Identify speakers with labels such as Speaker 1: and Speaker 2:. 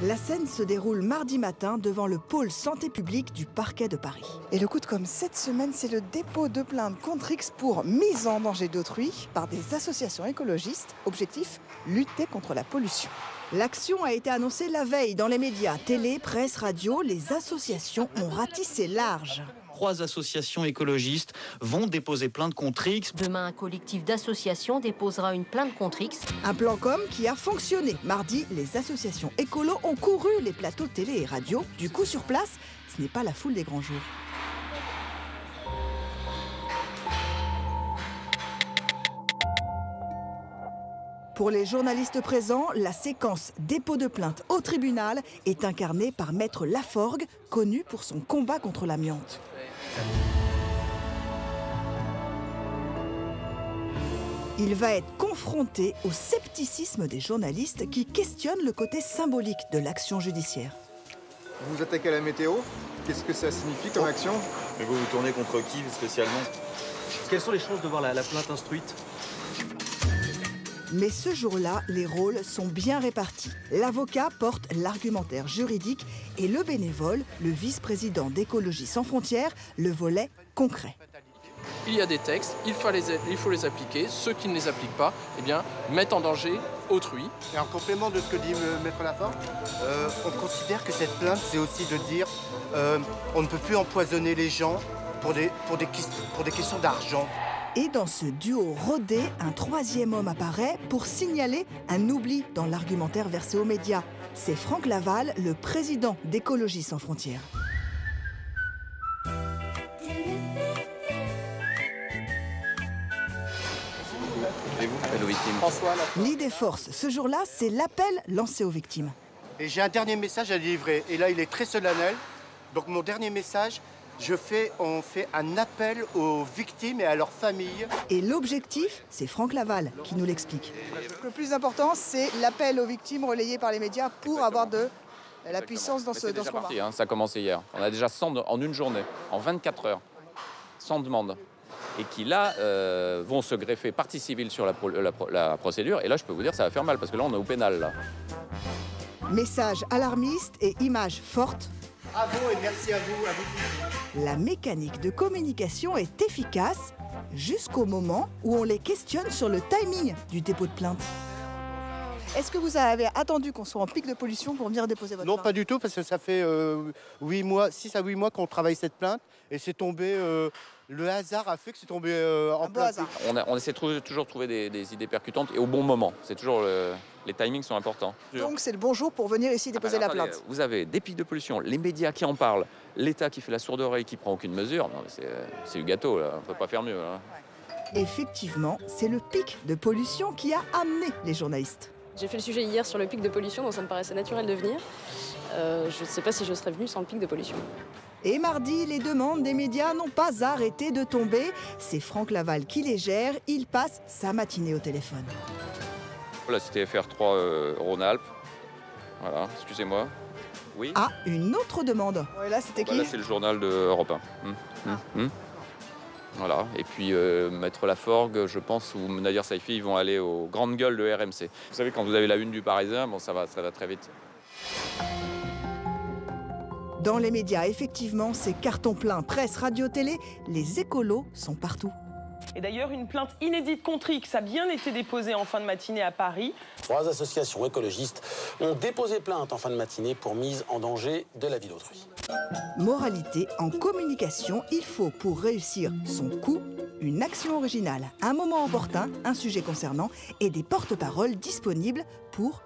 Speaker 1: La scène se déroule mardi matin devant le pôle santé publique du parquet de Paris. Et le coup de com' cette semaine, c'est le dépôt de plainte contre X pour mise en danger d'autrui par des associations écologistes. Objectif, lutter contre la pollution. L'action a été annoncée la veille dans les médias, télé, presse, radio. Les associations ont ratissé large.
Speaker 2: 3 associations écologistes vont déposer plainte contre X.
Speaker 3: Demain, un collectif d'associations déposera une plainte contre X.
Speaker 1: Un plan com qui a fonctionné. Mardi, les associations écolos ont couru les plateaux télé et radio. Du coup, sur place, ce n'est pas la foule des grands jours. Pour les journalistes présents, la séquence dépôt de plainte au tribunal est incarnée par Maître Laforgue, connu pour son combat contre l'amiante. Il va être confronté au scepticisme des journalistes qui questionnent le côté symbolique de l'action judiciaire.
Speaker 4: Vous vous attaquez à la météo, qu'est-ce que ça signifie comme action?
Speaker 5: Mais vous vous tournez contre qui spécialement?
Speaker 6: Quelles sont les chances de voir la plainte instruite?
Speaker 1: Mais ce jour-là, les rôles sont bien répartis. L'avocat porte l'argumentaire juridique et le bénévole, le vice-président d'Écologie sans frontières, le volet concret.
Speaker 7: Il y a des textes, il faut les appliquer. Ceux qui ne les appliquent pas, eh bien, mettent en danger autrui.
Speaker 4: Et en complément de ce que dit Maître Laforgue, on considère que cette plainte, c'est aussi de dire on ne peut plus empoisonner les gens pour des questions d'argent.
Speaker 1: Et dans ce duo rodé, un troisième homme apparaît pour signaler un oubli dans l'argumentaire versé aux médias. C'est Franck Laval, le président d'Écologie sans frontières.
Speaker 5: Et vous, appel aux victimes?
Speaker 4: François,
Speaker 1: L'idée force, ce jour-là, c'est l'appel lancé aux victimes.
Speaker 4: Et j'ai un dernier message à livrer. Et là, il est très solennel. Donc mon dernier message, on fait un appel aux victimes et à leurs familles.
Speaker 1: Et l'objectif, c'est Franck Laval qui nous l'explique.
Speaker 8: Le plus important, c'est l'appel aux victimes relayé par les médias pour avoir de la puissance dans ce combat.
Speaker 9: Parti, hein, ça a commencé hier. On a déjà 100 en une journée, en 24 heures, 100 demandes. Et qui là vont se greffer partie civile sur la procédure. Et là, je peux vous dire, ça va faire mal parce que là, on est au pénal. Là.
Speaker 1: Message alarmiste et images fortes.
Speaker 4: À vous et merci à vous.
Speaker 1: La mécanique de communication est efficace jusqu'au moment où on les questionne sur le timing du dépôt de plainte.
Speaker 8: Est-ce que vous avez attendu qu'on soit en pic de pollution pour venir déposer votre plainte?
Speaker 4: Non, pas du tout, parce que ça fait 6 à 8 mois qu'on travaille cette plainte. Et c'est tombé, le hasard a fait que c'est tombé en plein.
Speaker 9: On essaie toujours de trouver des idées percutantes et au bon moment. C'est toujours les timings sont importants.
Speaker 8: Donc c'est le bon jour pour venir ici déposer la plainte.
Speaker 9: Vous avez des pics de pollution, les médias qui en parlent, l'État qui fait la sourde oreille, qui prend aucune mesure. C'est du gâteau, là. On ne peut pas faire mieux. Là.
Speaker 1: Effectivement, c'est le pic de pollution qui a amené les journalistes.
Speaker 10: J'ai fait le sujet hier sur le pic de pollution, donc ça me paraissait naturel de venir. Je ne sais pas si je serais venue sans le pic de pollution.
Speaker 1: Et mardi, les demandes des médias n'ont pas arrêté de tomber. C'est Franck Laval qui les gère. Il passe sa matinée au téléphone.
Speaker 9: Là, c'était FR3 Rhône-Alpes. Voilà, excusez-moi. Oui.
Speaker 1: Ah, une autre demande.
Speaker 8: Ouais, là, c'était qui?
Speaker 9: Là, c'est le journal d'Europe 1. Voilà. Et puis, Maître Laforgue, je pense, ou Nadir Saifi, ils vont aller aux grandes gueules de RMC. Vous savez, quand vous avez la une du Parisien, bon, ça va très vite.
Speaker 1: Dans les médias, effectivement, c'est carton plein. Presse, radio, télé, les écolos sont partout.
Speaker 11: Et d'ailleurs, une plainte inédite contre X a bien été déposée en fin de matinée à Paris.
Speaker 12: 3 associations écologistes ont déposé plainte en fin de matinée pour mise en danger de la vie d'autrui.
Speaker 1: Moralité, en communication, il faut pour réussir son coup, une action originale, un moment opportun, un sujet concernant et des porte-paroles disponibles pour